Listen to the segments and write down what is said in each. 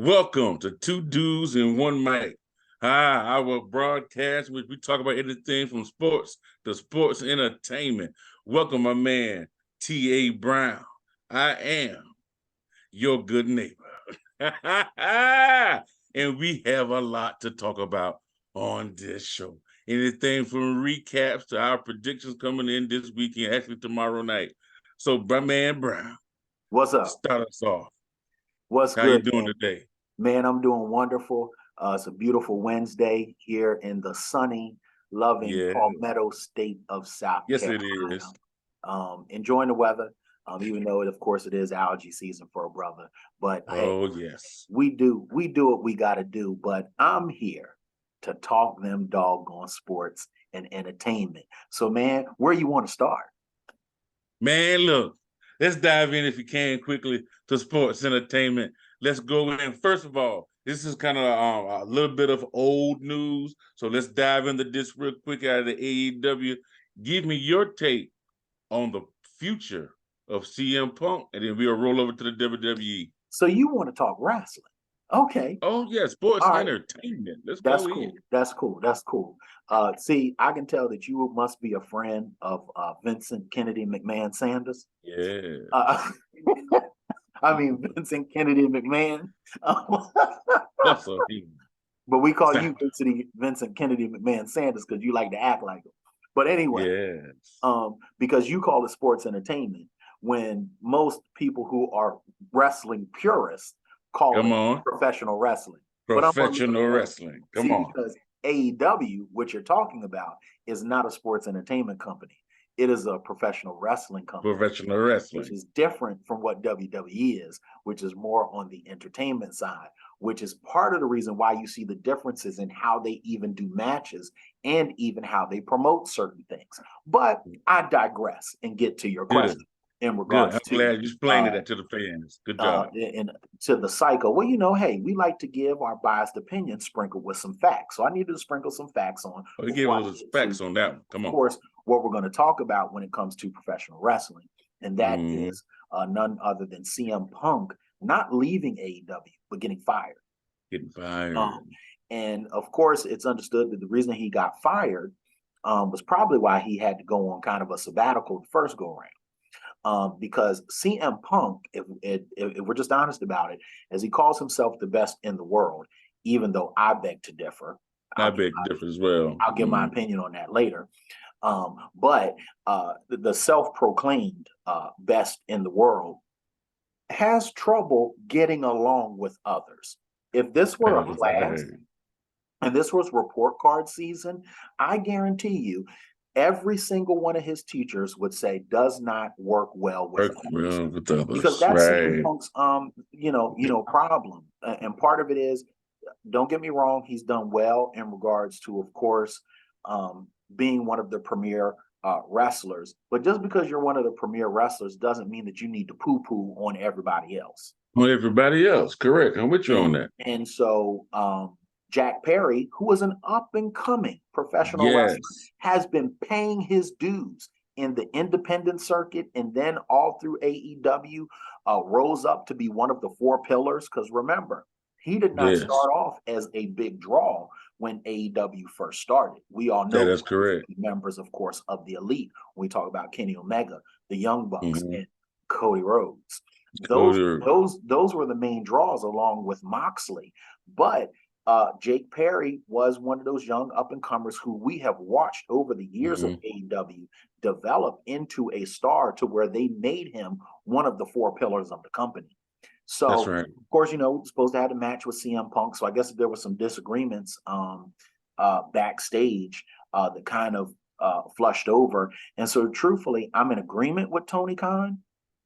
Welcome to Two Dudes and One Mic. Hi, our broadcast, which we talk about anything from sports to sports entertainment. Welcome, my man, T.A. Brown. I am your good neighbor. And we have a lot to talk about on this show. Anything from recaps to our predictions coming in this weekend, actually tomorrow night. So, my man Brown, what's up? Start us off. What's How good, you doing man? today? Man, I'm doing wonderful. It's a beautiful Wednesday here in the sunny, loving Palmetto State of South Carolina. It is. Enjoying the weather, even though, of course, it is allergy season for a brother. But yes, we do what we got to do. But I'm here to talk them doggone sports and entertainment. So, man, where you want to start? Man, look, let's dive in if you can quickly to sports entertainment. Let's go in. First of all, this is kind of a little bit of old news. So let's dive into this real quick out of the AEW. Give me your take on the future of CM Punk, and then we'll roll over to the WWE. So you want to talk wrestling? Okay. Oh, yeah, sports entertainment. That's cool. That's cool. That's cool. See, I can tell that you must be a friend of Vincent Kennedy McMahon Sanders. Yeah. I mean, Vincent Kennedy McMahon. That's a huge. But we call you Vincent Kennedy McMahon Sanders because you like to act like him. But anyway, because you call it sports entertainment, when most people who are wrestling purists call it professional wrestling. Professional wrestling. Come on. Because AEW, which you're talking about, is not a sports entertainment company. It is a professional wrestling company. Professional wrestling. Which is different from what WWE is, which is more on the entertainment side, which is part of the reason why you see the differences in how they even do matches and even how they promote certain things. But I digress and get to your question. In regards I'm glad you explained that to the fans. Good job. To the cycle. Well, hey, we like to give our biased opinion sprinkled with some facts. So I needed to sprinkle some facts on. You give us facts on that one. Come on. Of course, what we're going to talk about when it comes to professional wrestling, and that is none other than CM Punk not leaving AEW, but getting fired. And of course, it's understood that the reason he got fired was probably why he had to go on kind of a sabbatical the first go around. Because CM Punk, if we're just honest about it, as he calls himself the best in the world, even though I beg to differ. I beg to differ as well. I'll give my opinion on that later. But the self-proclaimed best in the world has trouble getting along with others. If this were a class and this was report card season, I guarantee you, every single one of his teachers would say does not work well with others. Because that's CM Punk's problem. And part of it is, don't get me wrong, he's done well in regards to, of course, being one of the premier wrestlers. But just because you're one of the premier wrestlers doesn't mean that you need to poo-poo on everybody else. On everybody else, correct. I'm with you on that. And so Jack Perry, who is an up-and-coming professional wrestler, has been paying his dues in the independent circuit and then all through AEW, rose up to be one of the four pillars. Because remember, he did not start off as a big draw when AEW first started. We all know that's correct. Members, of course, of the elite. When we talk about Kenny Omega, the Young Bucks, and Cody Rhodes. Those were the main draws along with Moxley. But Jake Perry was one of those young up-and-comers who we have watched over the years of AEW develop into a star to where they made him one of the four pillars of the company. So, of course, we're supposed to have a match with CM Punk. So I guess there were some disagreements backstage that kind of flushed over. And so truthfully, I'm in agreement with Tony Khan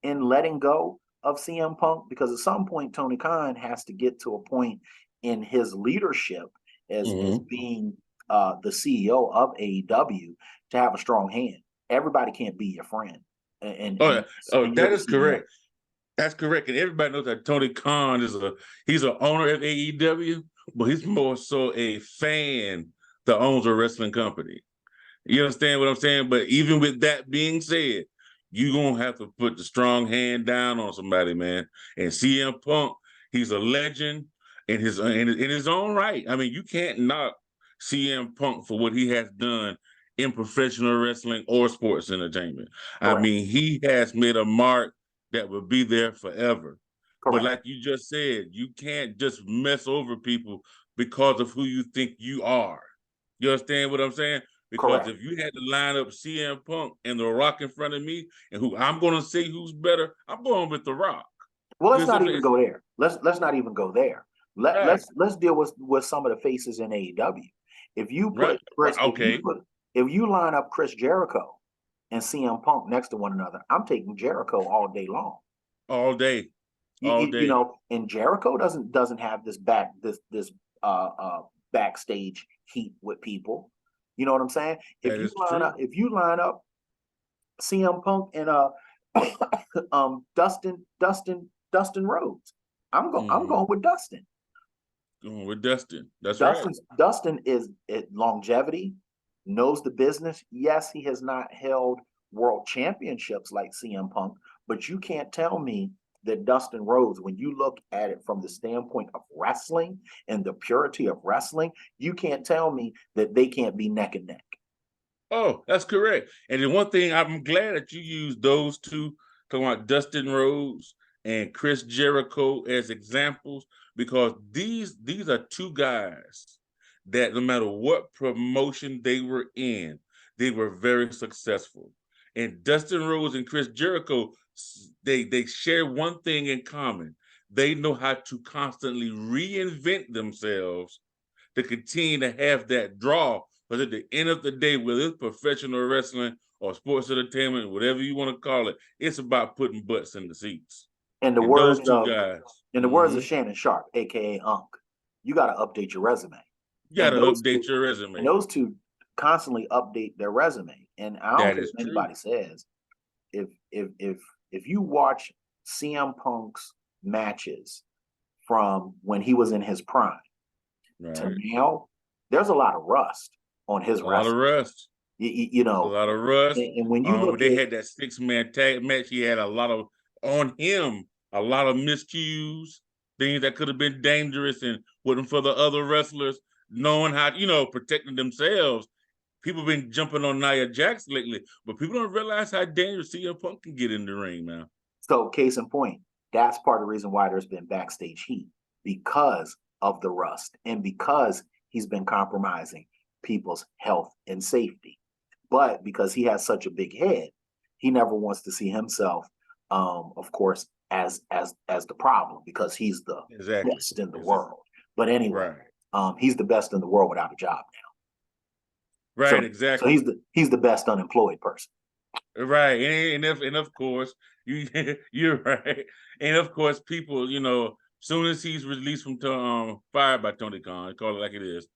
in letting go of CM Punk, because at some point Tony Khan has to get to a point in his leadership as being the CEO of AEW to have a strong hand. Everybody can't be your friend. That is correct. That's correct. And everybody knows that Tony Khan he's an owner of AEW, but he's more so a fan that owns a wrestling company. You understand what I'm saying? But even with that being said, you're going to have to put the strong hand down on somebody, man. And CM Punk, he's a legend. in his own right. I mean, you can't knock CM Punk for what he has done in professional wrestling or sports entertainment. I Correct. mean, he has made a mark that will be there forever. But Correct. like you just said, you can't just mess over people because of who you think you are. You understand what I'm saying? Because Correct. if you had to line up CM Punk and The Rock in front of me, and who I'm going to say who's better, I'm going with The Rock. Well, You let's not understand what even I'm go saying? there. Let's not even go there. Let Right, let's deal with some of the faces in AEW. If you right, put right. Chris, Okay, if you line up Chris Jericho and CM Punk next to one another, I'm taking Jericho all day long. all day, all You day. know, and Jericho doesn't have this uh uh backstage heat with people. You know what I'm saying? That is true. If you line up CM Punk and Dustin Rhodes, I'm Mm-hmm. going with Dustin. Going with Dustin. That's right. Dustin is longevity, knows the business. Yes, he has not held world championships like CM Punk, but you can't tell me that Dustin Rhodes, when you look at it from the standpoint of wrestling and the purity of wrestling, you can't tell me that they can't be neck and neck. Oh, that's correct. And then one thing, I'm glad that you used those two, talking about Dustin Rhodes and Chris Jericho as examples, because these are two guys that no matter what promotion they were in, they were very successful. And Dustin Rhodes and Chris Jericho, they share one thing in common. They know how to constantly reinvent themselves to continue to have that draw. But at the end of the day, whether it's professional wrestling or sports entertainment, whatever you want to call it, it's about putting butts in the seats. In the And those words two of guys, in the words of Shannon Sharp, aka Unc, you got to update your resume. you got And to update your and resume. those two constantly update their resume. And I don't That care is what true. anybody says. If if you watch CM Punk's matches from when he was in his prime to Right. now, there's a lot of rust on his A lot of wrestling. rust. You A know, lot of rust. and when you When look they at had that 6-man tag match, he had a lot of on him, a lot of miscues, things that could have been dangerous and wasn't for the other wrestlers, knowing how, protecting themselves. People been jumping on Nia Jax lately, but people don't realize how dangerous CM Punk can get in the ring now. so case in point, that's part of the reason why there's been backstage heat because of the rust and because he's been compromising people's health and safety. But because he has such a big head, he never wants to see himself, of course, as the problem because he's the Exactly. best in the Exactly. world. But anyway, Right. he's the best in the world without a job now. Right. So Exactly. he's the best unemployed person. Right. And of course, you're right. And of course, people, soon as he's released from fired by Tony Khan, call it like it is,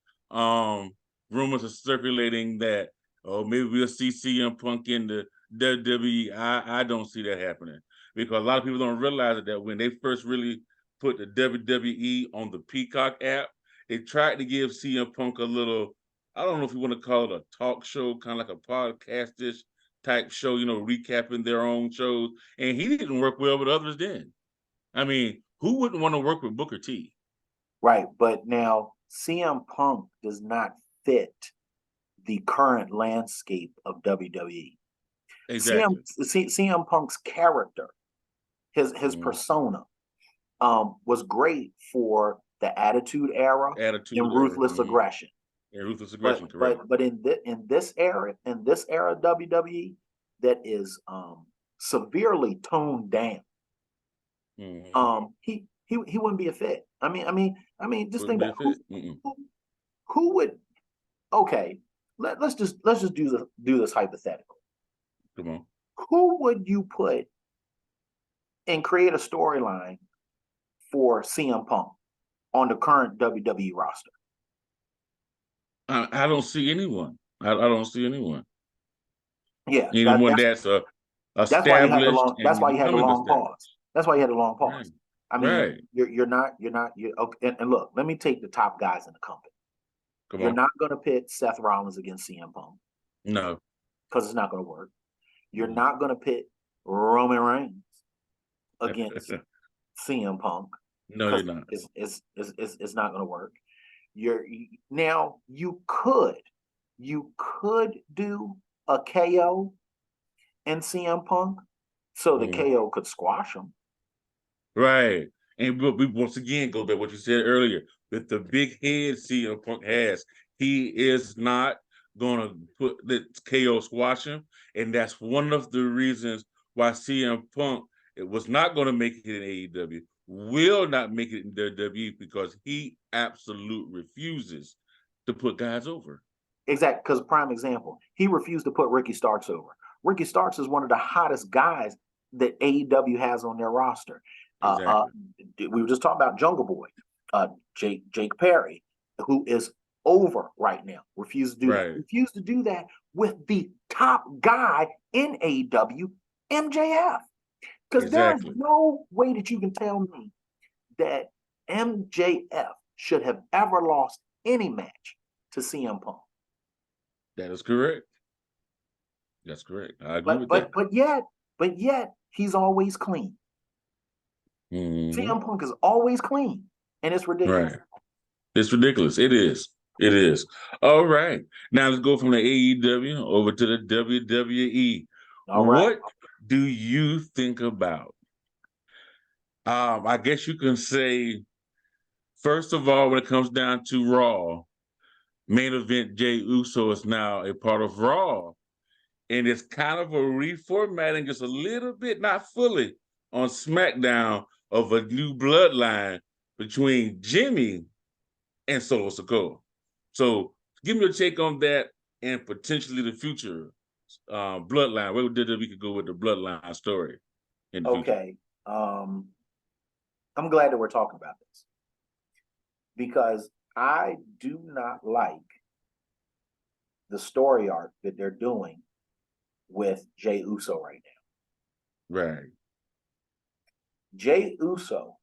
rumors are circulating that maybe we'll see CM Punk in the WWE. I don't see that happening because a lot of people don't realize that when they first really put the WWE on the Peacock app, they tried to give CM Punk a little, I don't know if you want to call it a talk show, kind of like a podcastish type show, recapping their own shows. And he didn't work well with others then. I mean, who wouldn't want to work with Booker T? Right. But now CM Punk does not fit the current landscape of WWE. Exactly. CM Punk's character, his Mm-hmm. persona, was great for the Attitude Era Attitude and Era. Ruthless Mm-hmm. Aggression. And Ruthless Aggression, correct. But in this era of WWE that is severely toned down, Mm-hmm. he wouldn't be a fit. Just Wouldn't think be a about fit. who would. Okay, let's just do this hypothetical. Come on. Who would you put and create a storyline for CM Punk on the current WWE roster? I don't see anyone. I don't see anyone. Yeah, Anyone that's that's why you had the established long. That's and why you had the becoming long established. pause. That's why you had the long Right. pause. I mean, Right. you're okay. And look, let me take the top guys in the company. Come You're on. not going to pit Seth Rollins against CM Punk No. because it's not going to work. You're Mm-hmm. not going to pit Roman Reigns against CM Punk. No, you're because not. it's not going to work. Now you could do a KO and CM Punk so the Mhm. KO could squash him. Right. And we once again go back what you said earlier. With the big head CM Punk has, he is not gonna put the KO squash him. And that's one of the reasons why CM Punk it was not gonna make it in AEW, will not make it in WWE because he absolutely refuses to put guys over. Exactly, because prime example, he refused to put Ricky Starks over. Ricky Starks is one of the hottest guys that AEW has on their roster. Uh, uh, Exactly. we were just talking about Jungle Boy, Jake Perry, who is over right now. Refused to do that. Right. Refused to do that with the top guy in AEW, MJF. Because there is Exactly. no way that you can tell me that MJF should have ever lost any match to CM Punk. That is correct. That's correct. I agree But with that. but but yet, but yet he's always clean. Mhm. CM Punk is always clean, and it's ridiculous. Right. It's ridiculous. It is. It is. All right. Now let's go from the AEW over to the WWE. All right. What do you think about? I guess you can say, first of all, when it comes down to Raw, main event Jay Uso is now a part of Raw. And it's kind of a reformatting, just a little bit, not fully, on SmackDown of a new bloodline between Jimmy and Solo Sikoa. So give me your take on that and potentially the future bloodline. Where did we could go with the bloodline story in the future? Okay. I'm glad that we're talking about this because I do not like the story arc that they're doing with Jay Uso right now. Right. Jay Uso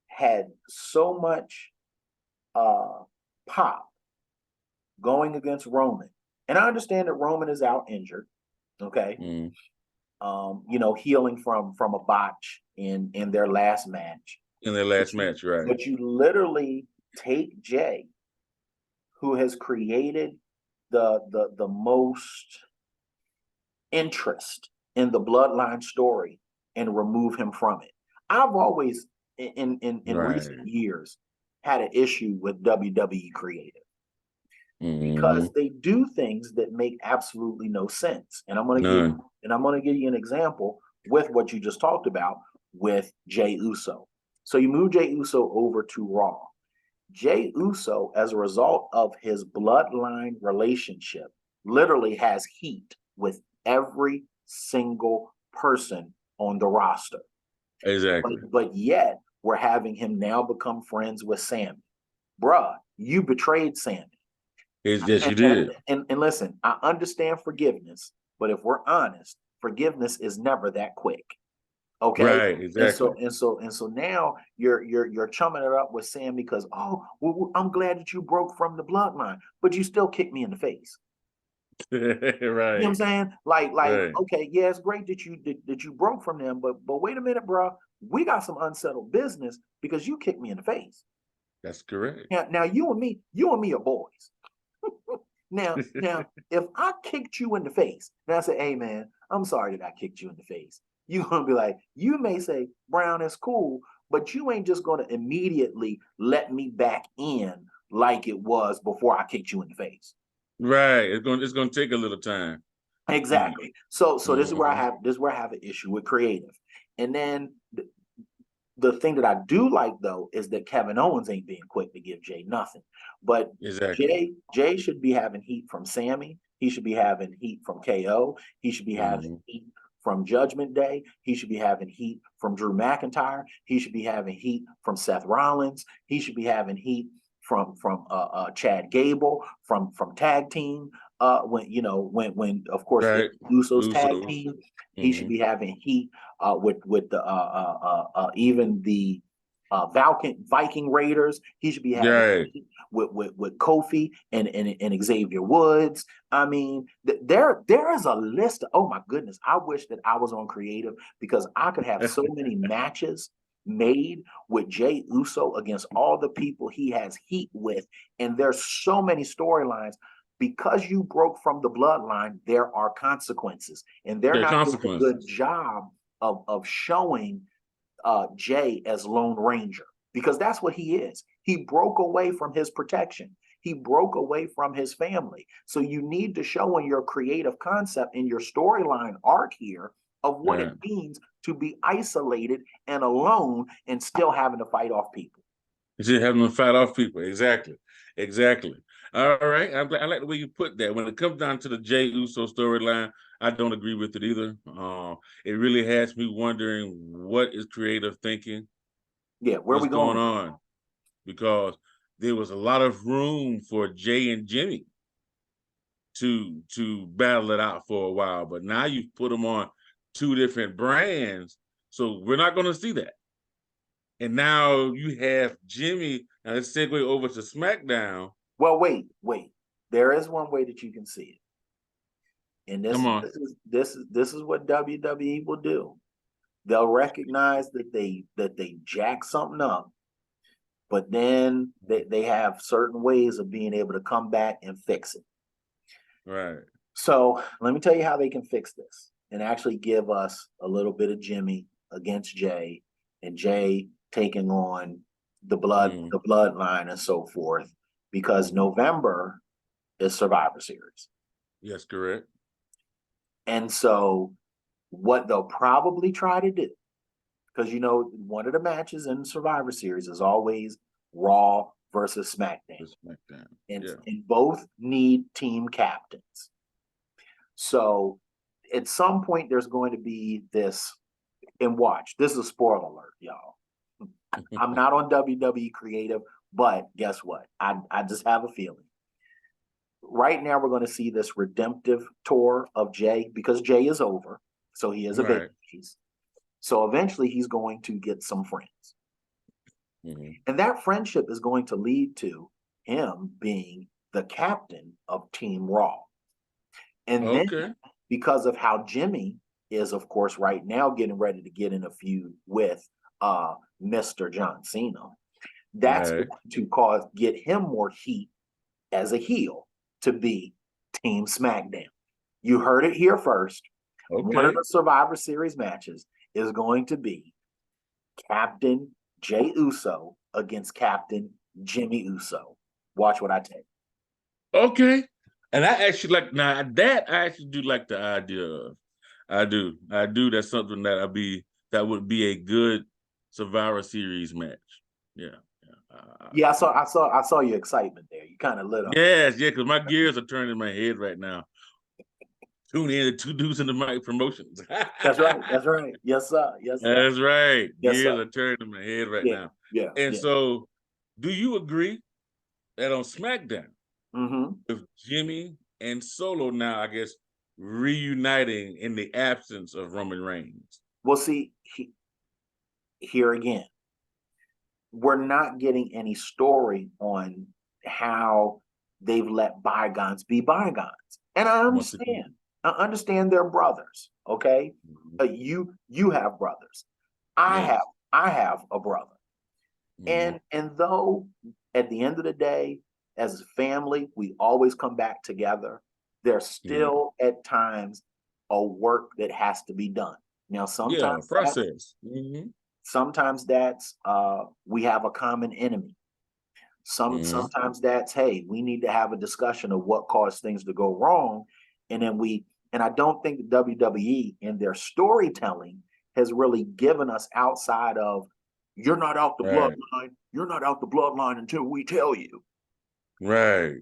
had so much pop going against Roman. And I understand that Roman is out injured, okay? Mm. Healing from a botch in their last match. In their But last you match, right. but you literally take Jay, who has created the most interest in the bloodline story, and remove him from it. I've always in recent Right. years had an issue with WWE creative because Mm-hmm. they do things that make absolutely no sense. None. I'm going to give you an example with what you just talked about with Jay Uso. So you move Jay Uso over to Raw. Jay Uso, as a result of his bloodline relationship, literally has heat with every single person on the roster. Exactly. But yet, we're having him now become friends with Sammy. Bruh, you betrayed Sammy. Yes, And, you and, did. and listen, I understand forgiveness, but if we're honest, forgiveness is never that quick. Okay. Right. And Exactly. so and so and so now you're chumming it up with Sam because I'm glad that you broke from the bloodline, but you still kicked me in the face. You know what I'm Right. saying? Like Right. okay, yeah, it's great that you broke from them, but wait a minute, bro, we got some unsettled business because you kicked me in the face. That's correct. Now you and me are boys. Now, if I kicked you in the face, and I say, hey man, I'm sorry that I kicked you in the face, you're gonna be like, you may say, Brown, is cool, but you ain't just gonna immediately let me back in like it was before I kicked you in the face. Right. It's gonna take a little time. Exactly. So this is where I Mm-hmm. have an issue with creative. And then the thing that I do like though is that Kevin Owens ain't being quick to give Jay nothing. But Exactly. Jay should be having heat from Sammy. He should be having heat from KO. He should be having Mm-hmm. heat from Judgment Day. He should be having heat from Drew McIntyre. He should be having heat from Seth Rollins. He should be having heat from Chad Gable from tag team. When of course Right. Usos tag Usos. team. He should Mm-hmm. be having heat with the even the Viking Raiders. He should be having Right. with Kofi and Xavier Woods. I mean, there is a list. Oh my goodness! I wish that I was on creative because I could have so many matches made with Jey Uso against all the people he has heat with. And there's so many storylines. Because you broke from the bloodline, there are consequences. And they're There are not doing a good consequences. job of showing Jay as Lone Ranger, because that's what he is. He broke away from his protection. He broke away from his family. So you need to show in your creative concept, in your storyline arc here, of what it Right. means to be isolated and alone and still having to fight off people. You should have them fight off people. Exactly. Exactly. All right. I like the way you put that. When it comes down to the Jey Uso storyline, I don't agree with it either. It really has me wondering what is creative thinking, Yeah, where are what's we going going with on, because there was a lot of room for Jay and Jimmy to battle it out for a while, but now you've put them on two different brands, so we're not going to see that. And now you have Jimmy. Now let's segue over to SmackDown. Well, wait. There is one way that you can see it. And Come on. this is what WWE will do. They'll recognize that they jack something up, but then they have certain ways of being able to come back and fix it. Right. So let me tell you how they can fix this and actually give us a little bit of Jimmy against Jay, and Jay taking on the bloodline and so forth, because November is Survivor Series. Yes, correct. And so what they'll probably try to do, because one of the matches in Survivor Series is always Raw versus SmackDown. SmackDown. And, Yeah. and both need team captains. So at some point there's going to be this, and watch, this is a spoiler alert, y'all. I'm not on WWE Creative, but guess what? I just have a feeling. Right now we're going to see this redemptive tour of Jay, because Jay is over. So he is a Right. babyface. So eventually he's going to get some friends. Mm-hmm. And that friendship is going to lead to him being the captain of Team Raw. And then Okay. because of how Jimmy is, of course, right now getting ready to get in a feud with Mr. John Cena, that's Right. going to get him more heat as a heel to be Team SmackDown. You heard it here first. One of Okay. the Survivor Series matches is going to be Captain Jey Uso against Captain Jimmy Uso. Watch what I take. Okay. And I actually like, now that I actually do like the idea of. I do. I do. That's something that would be a good Survivor Series match. Yeah. Yeah, I saw your excitement there. You kind of lit up. Yes, yeah, because my gears are turning in my head right now. Tune in to Two Dudes in the Mic Promotions. That's right. That's right. Yes, sir. Yes, sir. That's right. Yes, Gears sir. are turning in my head right Yeah, now. yeah, And yeah. so, do you agree that on SmackDown, Mm-hmm. with Jimmy and Solo now, I guess, reuniting in the absence of Roman Reigns? Well, see, here again, we're not getting any story on how they've let bygones be bygones. And I Once again. understand. I understand they're brothers. Okay. Mm-hmm. You have brothers. I Yes. have I have a brother. Mm-hmm. And though at the end of the day, as a family, we always come back together, there's Yeah. still at times a work that has to be done. Now, Yeah, process. Mm-hmm. sometimes that's we have a common enemy. Mm-hmm. Sometimes that's, hey, we need to have a discussion of what caused things to go wrong. And then and I don't think the WWE in their storytelling has really given us outside of, you're not out the Right. bloodline. You're not out the bloodline until we tell you. Right.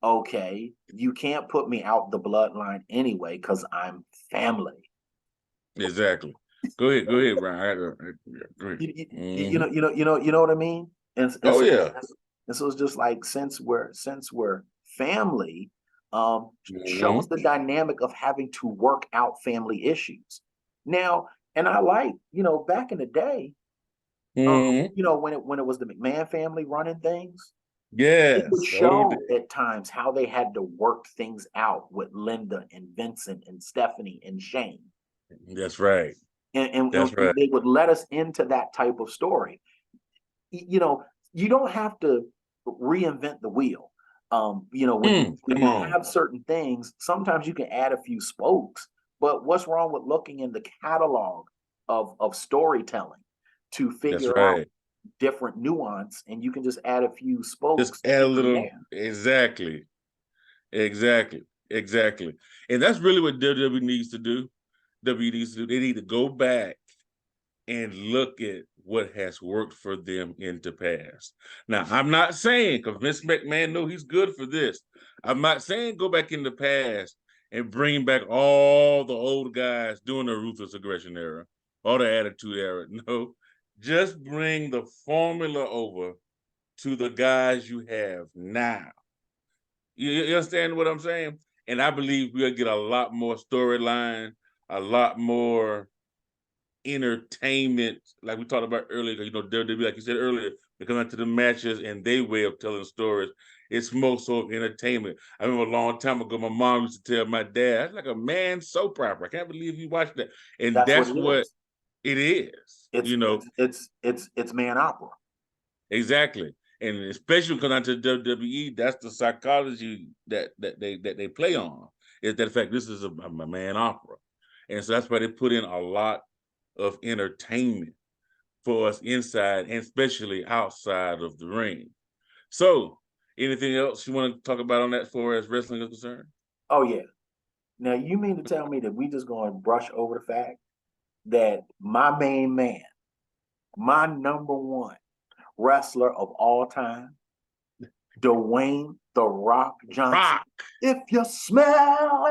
Okay, you can't put me out the bloodline anyway because I'm family. Exactly. Go ahead. Go ahead, Brian. Go ahead. Mm-hmm. You know what I mean? And Oh so yeah. it's just like, since we're family, show Mm-hmm. us the dynamic of having to work out family issues. Now, and I like, back in the day, Mm-hmm. when it was the McMahon family running things, it would Yes. Oh, show at times how they had to work things out with Linda and Vincent and Stephanie and Shane. that's right. That's and right. they would let us into that type of story. You know, you don't have to reinvent the wheel. You know, when Come you on. have certain things, sometimes you can add a few spokes. But what's wrong with looking in the catalog of storytelling to That's figure out right. different nuance, and you can just add a few Just spokes add a here and little. there. Exactly. Exactly. Exactly. And that's really what WWE needs to do. WWE needs to do. They need to go back and look at what has worked for them in the past. Now, I'm not saying, because Vince McMahon know he's good for this. I'm not saying go back in the past and bring back all the old guys during the ruthless aggression era, or the attitude era. No, just bring the formula over to the guys you have now. You understand what I'm saying? And I believe we'll get a lot more storyline, a lot more entertainment, like we talked about earlier. You know, WWE, like you said earlier, they come out to the matches and their way of telling stories. It's more so entertainment. I remember a long time ago, my mom used to tell my dad, "That's like a man soap opera. I can't believe you watched that." And That's what that's it what is. it is. It's it's man opera. Exactly. And especially when it comes down to WWE, that's the psychology that they play on. Is that the fact this is a man opera. And so that's why they put in a lot of entertainment for us inside and especially outside of the ring. So, anything else you want to talk about on that for as wrestling is concerned? Oh yeah. Now you mean to tell me that we just going to brush over the fact that my main man, my number one wrestler of all time, Dwayne The Rock Johnson. Rock. If you smell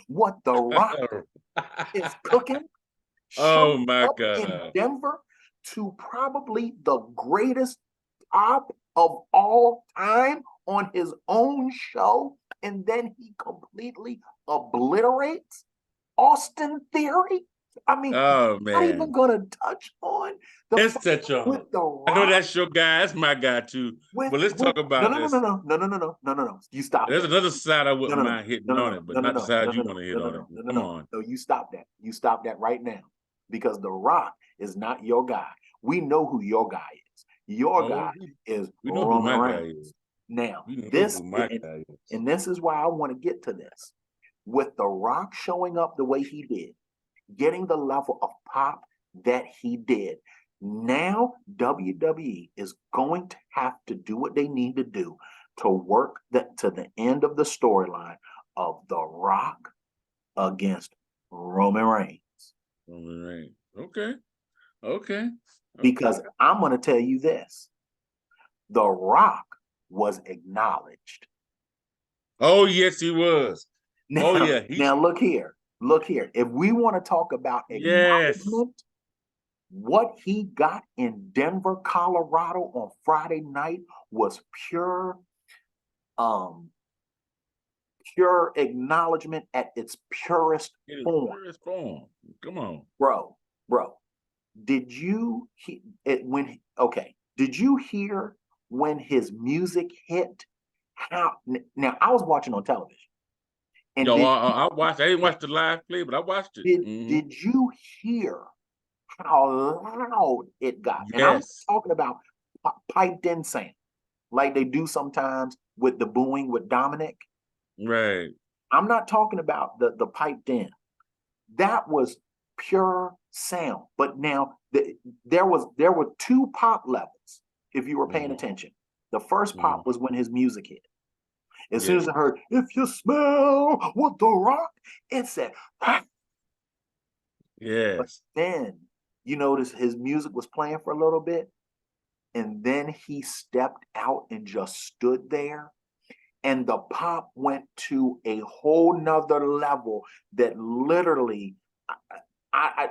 what The Rock is cooking, Oh showed my up in God. Denver to probably the greatest pop of all time on his own show, and then he completely obliterates Austin Theory. I mean, Oh not even man. gonna touch on the Let's fact touch on with it. The I know Rock. that's your guy. That's my guy too. But let's With talk no about no no no this. no no no no no no no no. You stop There's that. another side I No wouldn't no no mind hitting no no on no it, but no no not the no side no you no want no to no hit no on it. no no no Come no. on. No, you stop that. You stop that right now. Because The Rock is not your guy. We know who your guy is. Your guy Oh, is we know who Roman my guy Reigns. is. Now, We know this who my guy is. and this is why I want to get to this. With The Rock showing up the way he did, getting the level of pop that he did, now WWE is going to have to do what they need to do to work to the end of the storyline of The Rock against Roman Reigns. Roman Reigns. Okay. Okay. Okay. Because I'm going to tell you this, The Rock was acknowledged. Oh, yes, he was. Oh, Now, yeah. He's look here. Look here. If we want to talk about yes. acknowledgement, what he got in Denver, Colorado on Friday night was um, pure acknowledgement at its purest In his form. purest form. Come on. Bro, bro, did you it when okay, did you hear when his music hit? How now I was watching on television. And Yo, I watched. I didn't watch the live play, but I watched it. did you hear how loud it got? And I'm Yes. talking about piped in sound, like they do sometimes with the booing with Dominic. Right. I'm not talking about the piped in. That was pure sound. But now there were two pop levels, if you were paying Mm-hmm. attention. The first Mm-hmm. pop was when his music hit. As soon Yes. as I heard, if you smell what The Rock, it said, ah. But Yes. then you notice his music was playing for a little bit, and then he stepped out and just stood there. And the pop went to a whole nother level that literally I,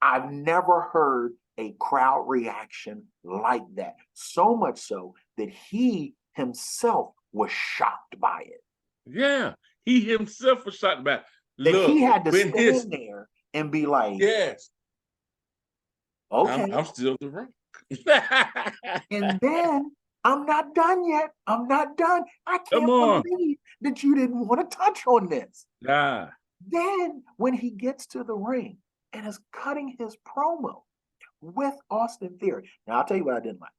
I've never heard a crowd reaction like that. So much so that he himself was shocked by it. Yeah. He himself was shot back. That he Look, had to when his stand there and be like, yes, okay. I'm still the rock. And then I'm not done yet. I'm not done. I Come can't on. believe that you didn't want to touch on this. Nah. Then when he gets to the ring, and is cutting his promo with Austin Theory. Now, I'll tell you what I didn't like.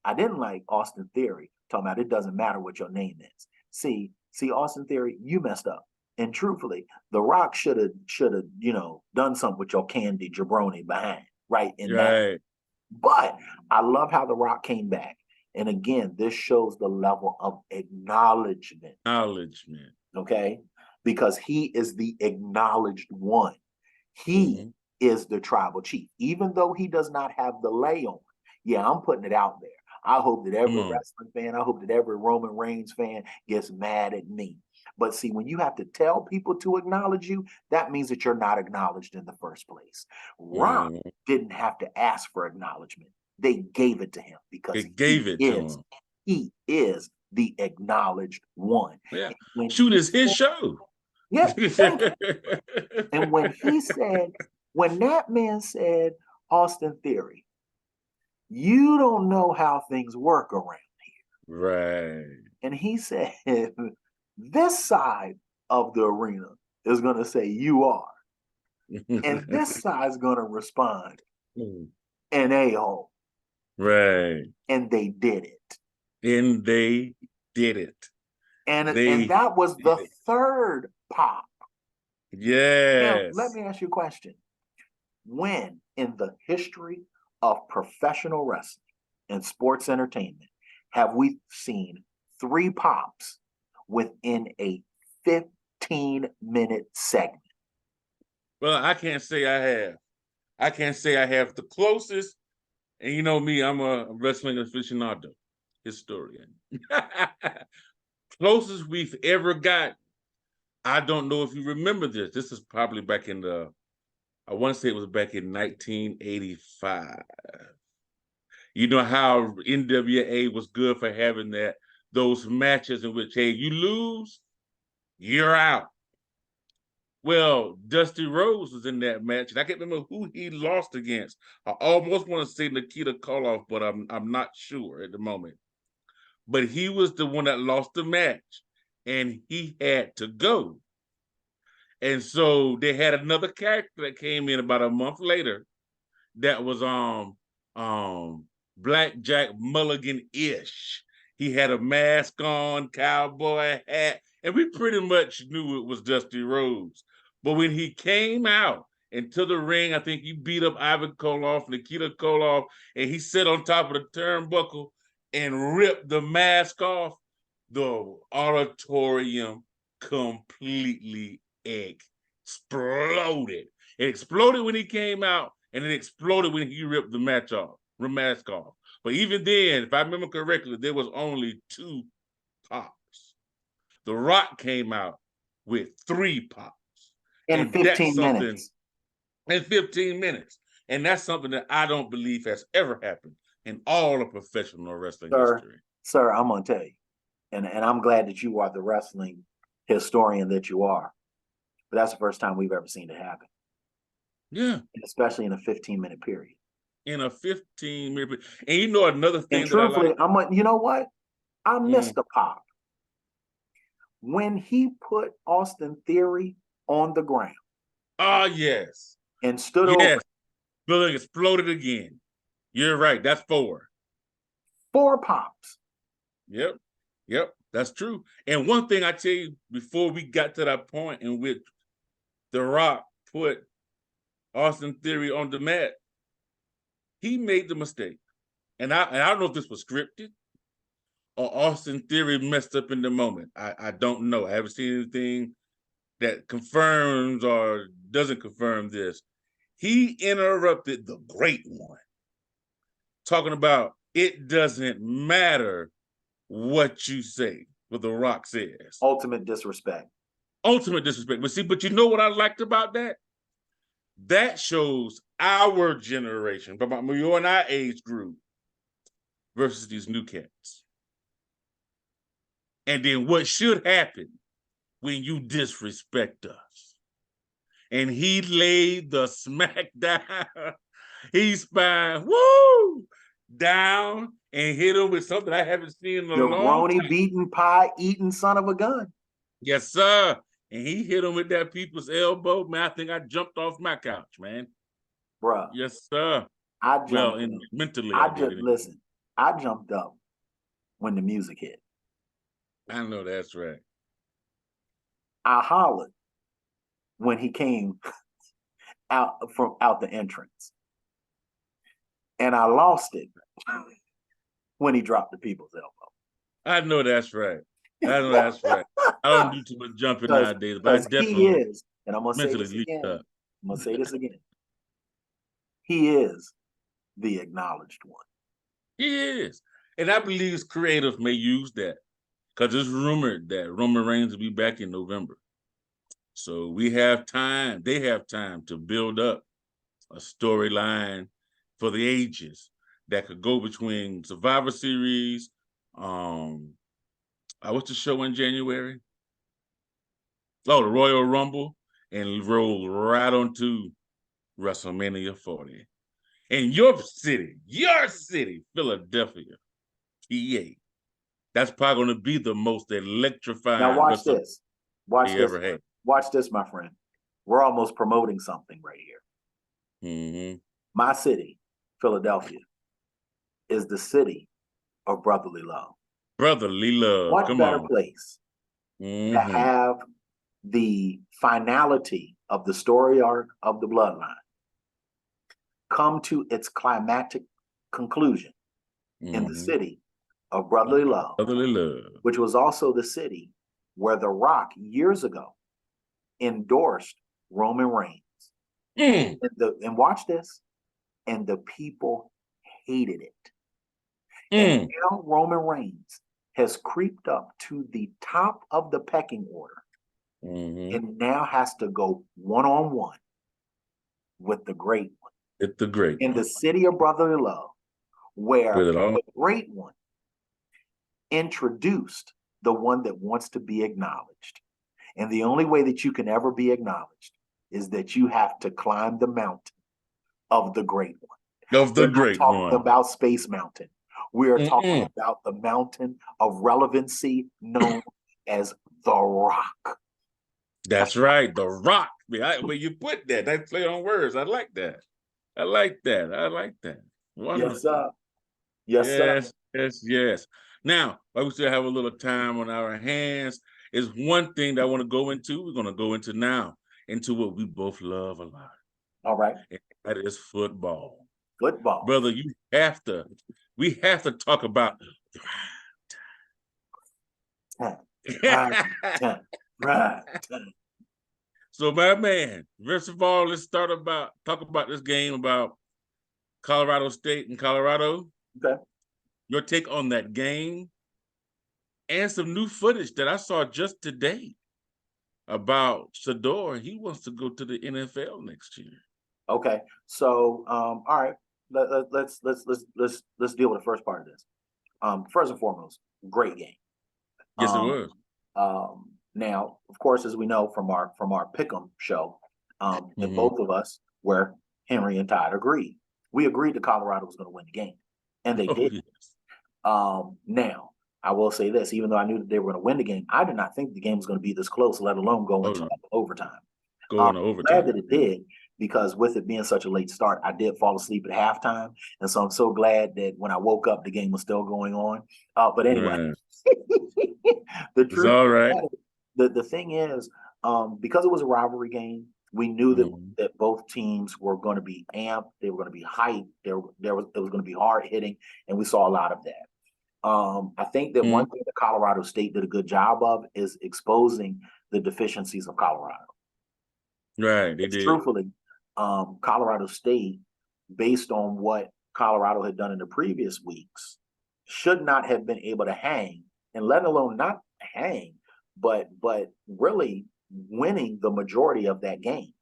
I didn't like Austin Theory talking about it doesn't matter what your name is. See, Austin Theory, you messed up. And truthfully, The Rock should have, done something with your candy jabroni behind, right? In that. Right. But I love how The Rock came back. And again, this shows the level of acknowledgement. Acknowledgement. Okay. Because he is the acknowledged one. He is the tribal chief. Even though he does not have the lay on. Yeah, I'm putting it out there. I hope that every wrestling fan, I hope that every Roman Reigns fan gets mad at me. But see, when you have to tell people to acknowledge you, that means that you're not acknowledged in the first place. Rock didn't have to ask for acknowledgement. They gave it to him because he is the acknowledged one. Yeah. Shoot, it's his show. Yeah, thank you. And when that man said, Austin Theory, you don't know how things work around here. Right. And he said, this side of the arena is going to say you are. And this side is going to respond an a-hole. Right. And they did it. And they did it. And that was the third pop. Yes. Now, let me ask you a question. When in the history of professional wrestling and sports entertainment have we seen 3 pops within a 15-minute segment? Well, I can't say I have. I can't say I have. The closest, and you know me, I'm a wrestling aficionado, historian. Closest we've ever got, I don't know if you remember this. This is probably back in I want to say it was back in 1985. You know how NWA was good for having those matches in which, hey, you lose, you're out. Well, Dusty Rhodes was in that match, and I can't remember who he lost against. I almost want to say Nikita Koloff, but I'm not sure at the moment. But he was the one that lost the match, and he had to go. And so they had another character that came in about a month later that was Blackjack Mulligan-ish. He had a mask on, cowboy hat, and we pretty much knew it was Dusty Rhodes. But when he came out into the ring, I think he beat up Ivan Koloff, Nikita Koloff, and he sat on top of the turnbuckle and ripped the mask off. The auditorium completely exploded. It exploded when he came out, and it exploded when he ripped the mask off. But even then, if I remember correctly, there was only 2 pops. The Rock came out with 3 pops. In 15 minutes. In 15 minutes. And that's something that I don't believe has ever happened in all of professional wrestling history. Sir, I'm going to tell you, and I'm glad that you are the wrestling historian that you are, but that's the first time we've ever seen it happen. Yeah. And especially in a 15-minute period. In a 15-minute period. And you know another thing and truthfully, that I like? you know what? I missed the pop. When he put Austin Theory on the ground. Oh, yes. And stood over. Building exploded again. You're right. That's 4. 4 pops. Yep. That's true. And one thing I tell you, before we got to that point in which The Rock put Austin Theory on the mat, he made the mistake. And I don't know if this was scripted or Austin Theory messed up in the moment. I don't know. I haven't seen anything that confirms or doesn't confirm this. He interrupted the great one, talking about it doesn't matter what you say, what The Rock says. Ultimate disrespect. But you know what I liked about that? That shows our generation, about you and our age group, versus these new cats. And then what should happen when you disrespect us? And he laid the smack down. He spined, down and hit him with something I haven't seen in a long time. Jabroni beating, pie eating son of a gun. Yes, sir. and he hit him with that people's elbow, man, I think I jumped off my couch, man. Bruh. Yes, sir. I Well, jumped and up. mentally I I did just it. listen. I jumped up when the music hit. I know that's right. I hollered when he came out the entrance, and I lost it when he dropped the people's elbow. I know that's right. I know that's right. I don't do too much jumping Because nowadays, but I because he definitely is, and I'm gonna say mentally this leaped again. up. I'm gonna say this again. He is the acknowledged one. He is. And I believe creators may use that because it's rumored that Roman Reigns will be back in November. So we have time, they have time to build up a storyline for the ages that could go between Survivor Series, what's the show in January? Oh, the Royal Rumble, and roll right onto WrestleMania 40. In your city, Philadelphia, PA. That's probably going to be the most Now electrifying watch WrestleMania this. Watch this. ever had. Watch this, my friend. We're almost promoting something right here. Mm-hmm. My city, Philadelphia, is the city of brotherly love. Brotherly love. What Come better on. place to Mm-hmm. have the finality of the story arc of the bloodline come to its climactic conclusion in the Mm-hmm. city of brotherly love, Brotherly love. which was also the city where The Rock years ago endorsed Roman Reigns. Mm. And watch this, and the people hated it. And Mm. now Roman Reigns has creeped up to the top of the pecking order Mm-hmm. and now has to go one-on-one with the great one It's the great in the one. city of brotherly love, where With it all. the great one introduced the one that wants to be acknowledged. And the only way that you can ever be acknowledged is that you have to climb the mountain of the great one. Of the We're not great talking one. about Space Mountain. We are talking Mm-mm. about the mountain of relevancy known as The Rock. That's right. The Rock. Where you put that, that play on words. I like that. I like that. I like that. Yes, Wonderful. sir. Yes, sir. Yes, yes, yes. Now, while we still have a little time on our hands, is one thing that I want to go into. We're going to go into now, into what we both love a lot. All right. And that is football. Football. Brother, we have to talk about Prime time. Prime time. So, my man, first of all, let's talk about this game about Colorado State and Colorado. Okay. Your take on that game and some new footage that I saw just today about Shador. He wants to go to the NFL next year. Okay. So, all right. Let's deal with the first part of this. First and foremost, great game. Yes, it was. Now, of course, as we know from our Pick'em show, that both of us, where Henry and Todd agreed, we agreed that Colorado was going to win the game, and they did. Yes. Now, I will say this: even though I knew that they were going to win the game, I did not think the game was going to be this close, let alone go into overtime. Going to overtime. Glad that it did, because with it being such a late start, I did fall asleep at halftime, and so I'm so glad that when I woke up, the game was still going on. But anyway, Right. the It's truth, all right. the thing is, because it was a rivalry game, we knew that that both teams were going to be amped, they were going to be hyped, it was going to be hard hitting, and we saw a lot of that. I think that one thing that Colorado State did a good job of is exposing the deficiencies of Colorado. Right, they did. Truthfully, Colorado State, based on what Colorado had done in the previous weeks, should not have been able to hang, and let alone not hang, but really winning the majority of that game.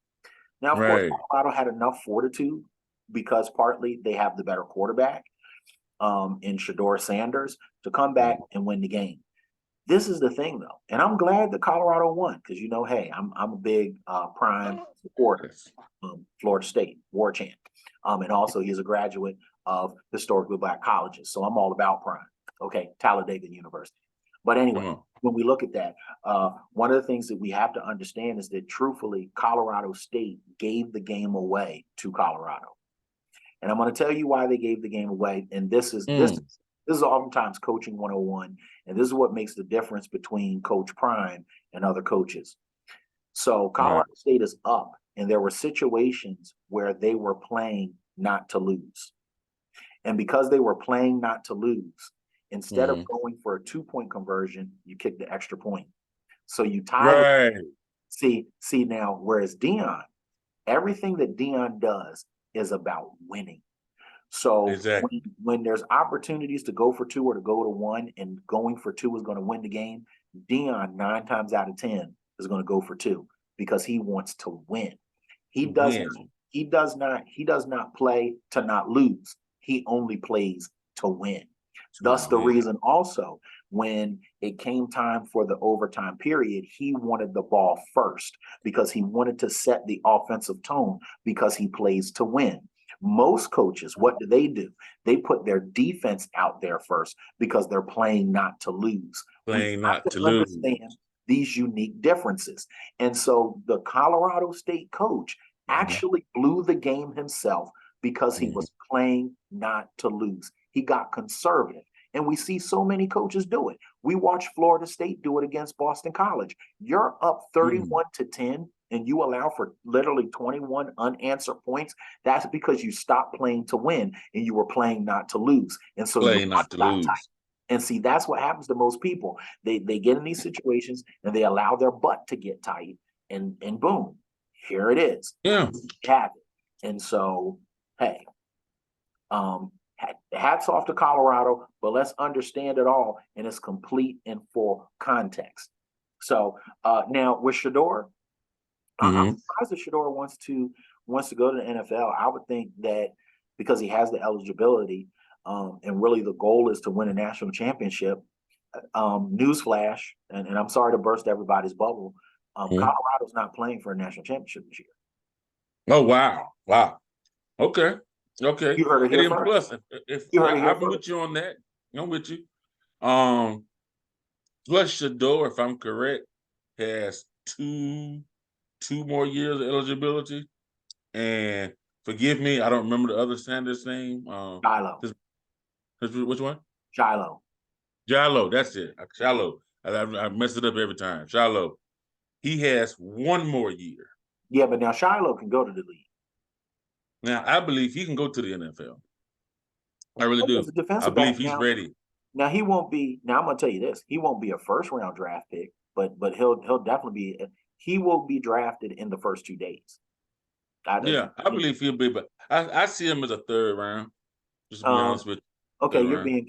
Now, of course, Colorado had enough fortitude because partly they have the better quarterback in Shador Sanders to come back and win the game. This is the thing, though, and I'm glad that Colorado won because, you know, hey, I'm a big Prime supporter, Florida State, war chant, and also he's a graduate of historically Black colleges, so I'm all about Prime. Okay, Talladega University. But Come anyway, on. when we look at that, one of the things that we have to understand is that truthfully, Colorado State gave the game away to Colorado. And I'm going to tell you why they gave the game away. And this is oftentimes coaching 101. And this is what makes the difference between Coach Prime and other coaches. So Right. Colorado State is up, and there were situations where they were playing not to lose. And because they were playing not to lose, instead of going for a 2-point conversion, you kick the extra point. So you tie the Right. see now, whereas Dion, everything that Dion does is about winning. So Exactly. when there's opportunities to go for 2 or to go to 1, and going for 2 is going to win the game, Dion 9 times out of 10 is going to go for 2 because he wants to win. He To does win. not he does not play to not lose. He only plays to win. To Thus the win. reason also when it came time for the overtime period, he wanted the ball first because he wanted to set the offensive tone because he plays to win. Most coaches, what do? They put their defense out there first because they're playing not to lose. We Playing have not to to lose. understand these unique differences. And so the Colorado State coach actually blew the game himself because he was playing not to lose. He got conservative. And we see so many coaches do it. We watch Florida State do it against Boston College. You're up 31-10 and you allow for literally 21 unanswered points. That's because you stopped playing to win and you were playing not to lose. And so your Playing butt not to got tight. lose. And see, that's what happens to most people. They get in these situations and they allow their butt to get tight, and boom, here it is. Yeah. You have it. And so, hey, hats off to Colorado, but let's understand it all in its complete and full context. So now with Shedeur, I'm surprised that Shedeur wants to go to the NFL. I would think that because he has the eligibility, and really the goal is to win a national championship. Newsflash, and I'm sorry to burst everybody's bubble. Colorado's not playing for a national championship this year. Oh, wow. Wow. Okay. Okay. You heard it And here then first. plus, if You heard it here I'm first. with you on that. I'm with you. Um, plus Shador, if I'm correct, has two more years of eligibility. And forgive me, I don't remember the other Sanders name. Shiloh. Which one? Shiloh. Shiloh, that's it. Shiloh. I mess it up every time. Shiloh. He has 1 more year. Yeah, but now Shiloh can go to the league. Now, I believe he can go to the NFL. I really As do. a I defensive back believe he's now. ready. Now he won't be. Now I'm gonna tell you this: he won't be a first round draft pick, but he'll definitely be. He will be drafted in the first 2 days. Yeah, I believe he'll be, but I see him as a 3rd round. Just to be honest with you, Okay, 3rd you're round.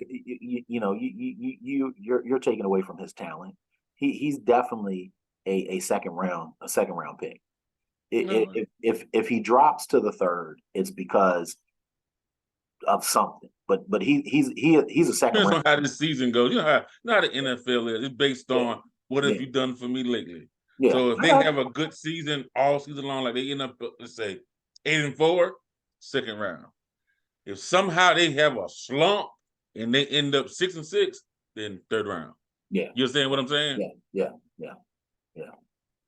being you're taking away from his talent. He's definitely a second round pick. No, If he drops to the 3rd, it's because of something. But he's a second depends round. on how this season goes. You know how the NFL is. It's based Yeah, on what have yeah, you done for me lately. yeah. So if they have a good season all season long, like they end up, let's say, 8-4, 2nd round. If somehow they have a slump and they end up 6-6, then 3rd round. Yeah, You understand what I'm saying? yeah.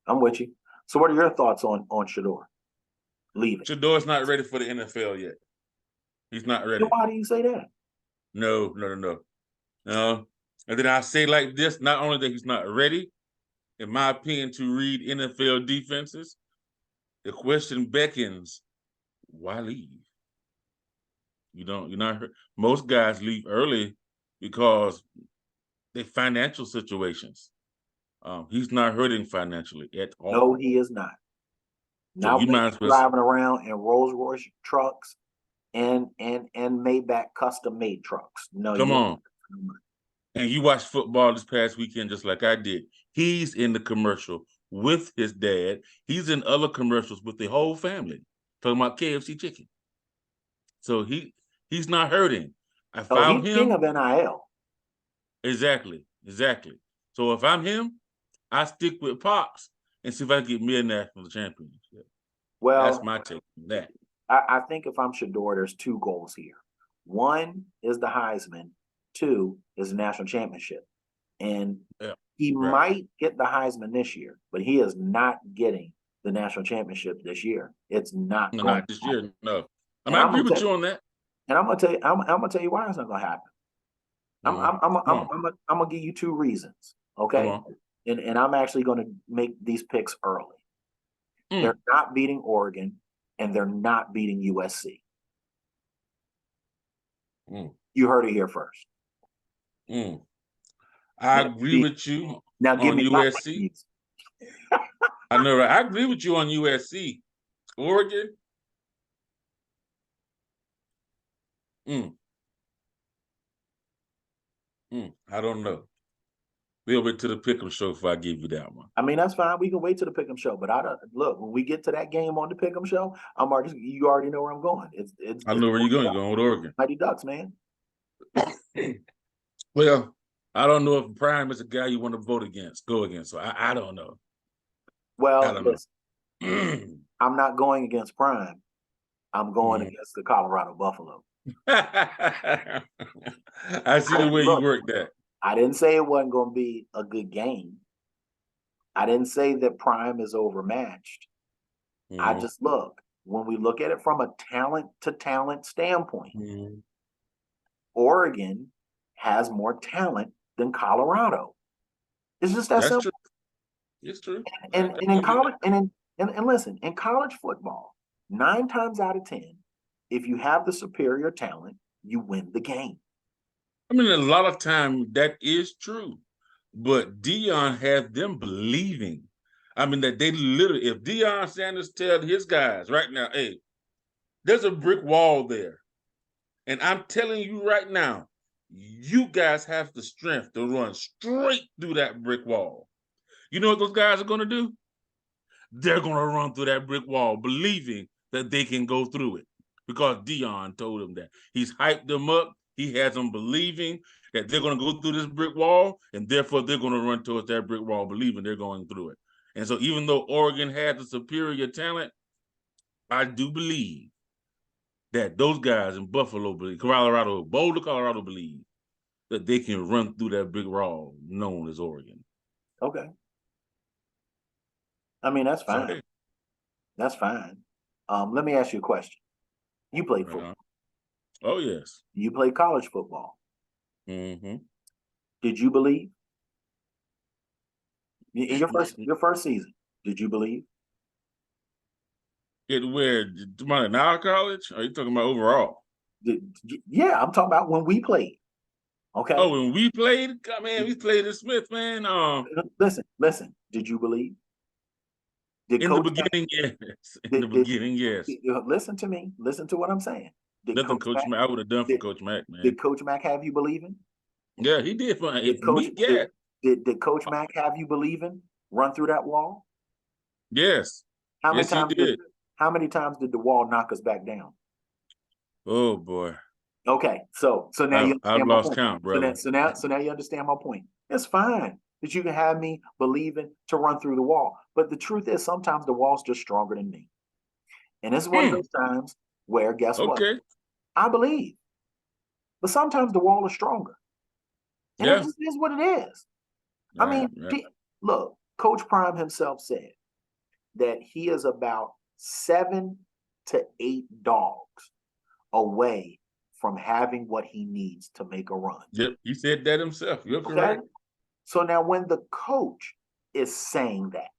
I'm with you. So, what are your thoughts on Shador leaving? Shador's not ready for the NFL yet. He's not So ready. why do you say that? No. And then I say like this: not only that he's not ready, in my opinion, to read NFL defenses, the question beckons: why leave? You're not. Most guys leave early because they financial situations. He's not hurting financially at No, all. he is not. So Not you when might he's as well driving around in Rolls Royce trucks and Maybach custom made trucks. No, come you ain't. on. And you watched football this past weekend just like I did. He's in the commercial with his dad. He's in other commercials with the whole family, talking about KFC chicken. So he's not hurting. I Oh, he's found king him. of NIL. Exactly. So if I'm him, I stick with Pops and see if I can get me a national championship. That's Well, my take on that. I think if I'm Shador, there's 2 goals here. One is the Heisman. 2 is the national championship. And Yeah. he Right. might get the Heisman this year, but he is not getting the national championship this year. It's not No, going not to this happen. year. No. I mean, And I I'm agree gonna with tell you on that. and I'm gonna tell you, I'm gonna tell you why it's not gonna happen. I'm Mm. I'm I'm Come I'm on. I'm gonna give you two reasons, Come okay? on. And I'm actually gonna make these picks early. They're Mm. not beating Oregon, and they're not beating USC. Mm. You heard it here first. Mm. I Now, agree with you now give on me my USC. reasons. I know, right? I agree with you on USC. Oregon. Mm. I don't know. We'll wait to the Pick'em show if I give you that one. I mean, that's fine. We can wait to the pick'em show, but I don't look when we get to that game on the pick'em show. You already know where I'm going. I It's know where you're going. You're going with Oregon. Mighty Ducks, man. Well, I don't know if Prime is a guy you want to vote against, go against. So I don't know. I Well, don't know. listen, I'm not going against Prime. I'm going Mm. against the Colorado Buffalo. I see the way you Look, work that. I didn't say it wasn't going to be a good game. I didn't say that Prime is overmatched. I Mm. just look when we look at it from a talent to talent standpoint. Mm. Oregon has more talent than Colorado. It's just that That's simple. true. It's true. And I in give you college, that. and listen, in college football, 9 times out of 10, if you have the superior talent, you win the game. I mean, a lot of time that is true, but Dion has them believing. I mean, that they literally, if Deion Sanders tell his guys right now, hey, there's a brick wall there. And I'm telling you right now, you guys have the strength to run straight through that brick wall. You know what those guys are going to do? They're going to run through that brick wall, believing that they can go through it because Dion told them that. He's hyped them up. He has them believing that they're going to go through this brick wall, and therefore they're going to run towards that brick wall, believing they're going through it. And so, even though Oregon had the superior talent, I do believe that those guys in Buffalo, Colorado, Boulder, Colorado, believe that they can run through that big wall known as Oregon. Okay. I mean, that's So, fine. hey, That's fine. Let me ask you a question. You played right football. on. Oh, yes. You played college football. Mm-hmm. Did you believe in Mm-hmm. your first season? Did you believe? It where tomorrow in our college? Or are you talking about overall? Yeah, I'm talking about when we played. Oh, Okay. when we played, man, we played at Smith, man. Listen. Did you believe? Did In the Coach Mack, beginning, yes. In the did beginning, yes. listen to me? Listen to what I'm saying. Did Nothing Coach Coach Mack Mac I would have done for did, Coach Mac, man. did Coach Mack have you believing? Yeah, he did for Did Coach me. Yeah, did Coach Mack have you believing? Run through that wall? yes, How many yes, he times did did. the wall knock us back down? Oh boy, Okay, so now you I've understand my lost point. count, brother. So now you understand my point. It's fine that you can have me believing to run through the wall, but the truth is sometimes the wall's just stronger than me, and it's one of Mm, those times where guess what? okay, I believe, but sometimes the wall is stronger, and it yeah, just is what it is. I right, mean, right. look, Coach Prime himself said that he is about 7 to 8 dogs away from having what he needs to make a run. Yep, he said that himself. You're Okay. correct. So now, when the coach is saying that,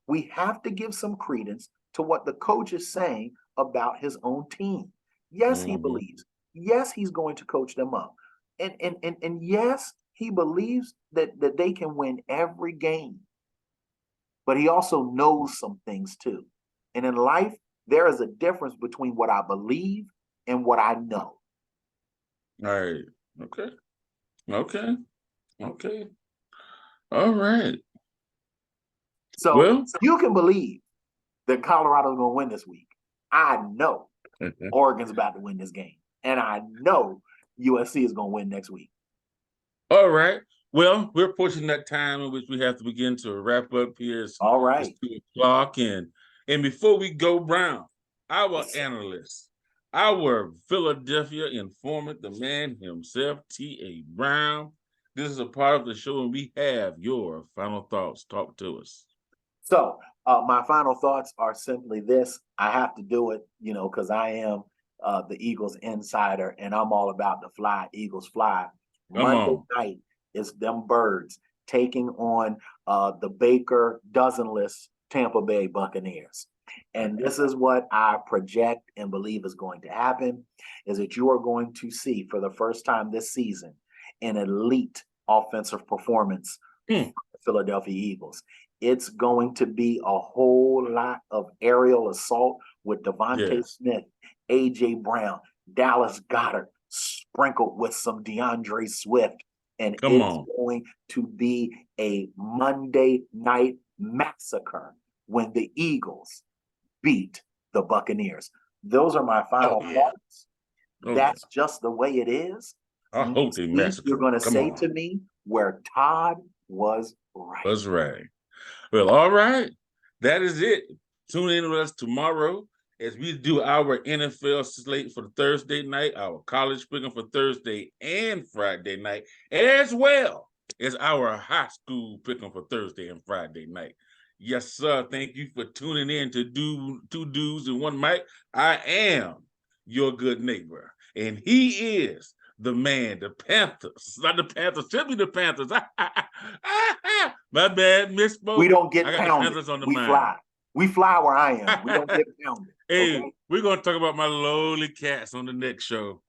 we have to give some credence to what the coach is saying about his own team. Yes, he Mm-hmm. believes. Yes, he's going to coach them up. And yes, he believes that they can win every game. But he also knows some things too. And in life, there is a difference between what I believe and what I know. All right. Okay. Okay. Okay. All right. So Well, you can believe that Colorado's going to win this week. I know Oregon's about to win this game. And I know USC is going to win next week. all right. Well, we're pushing that time in which we have to begin to wrap up here. All It's right. 2 o'clock. And before we go, Brown, our analyst, our Philadelphia informant, the man himself, T.A. Brown, This is a part of the show, and we have your final thoughts. Talk to us. So, my final thoughts are simply this: I have to do it, because I am the Eagles insider, and I'm all about the fly. Eagles fly. Come Monday on. night is them birds taking on the Baker dozenless Tampa Bay Buccaneers. And this is what I project and believe is going to happen, is that you are going to see for the first time this season an elite offensive performance from Mm. the Philadelphia Eagles. It's going to be a whole lot of aerial assault with Devontae Yes. Smith, A.J. Brown, Dallas Goedert, sprinkled with some DeAndre Swift. And Come it's on. going to be a Monday night massacre when the Eagles beat the Buccaneers. Those are my Oh, final yeah. thoughts. Oh, yeah. That's just the way it is. I hope Next they week, you're massacre. going to Come say on. to me where Todd was right. That's right. Well, all right. That is it. Tune in with us tomorrow as we do our NFL slate for Thursday night, our college picking for Thursday and Friday night, as well as our high school picking for Thursday and Friday night. Yes, sir. Thank you for tuning in to do Two Dudes and One Mic. I am your good neighbor, and he is the man, the Panthers. Not the Panthers, should be the Panthers. My bad, We misspoke. don't I get got the pounded. Panthers on the We mind. fly. We fly where I am. We don't get pounded. Hey, Okay. we're gonna talk about my lowly cats on the next show.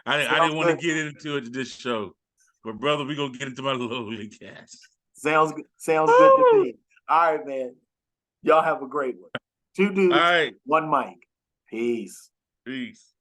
I Sounds didn't want to good. get into it this show, but brother, we're gonna get into my lowly cats. Sounds good. Sounds good to Woo! me. All right, man. Y'all have a great one. Two All dudes, right, one mic. Peace. peace.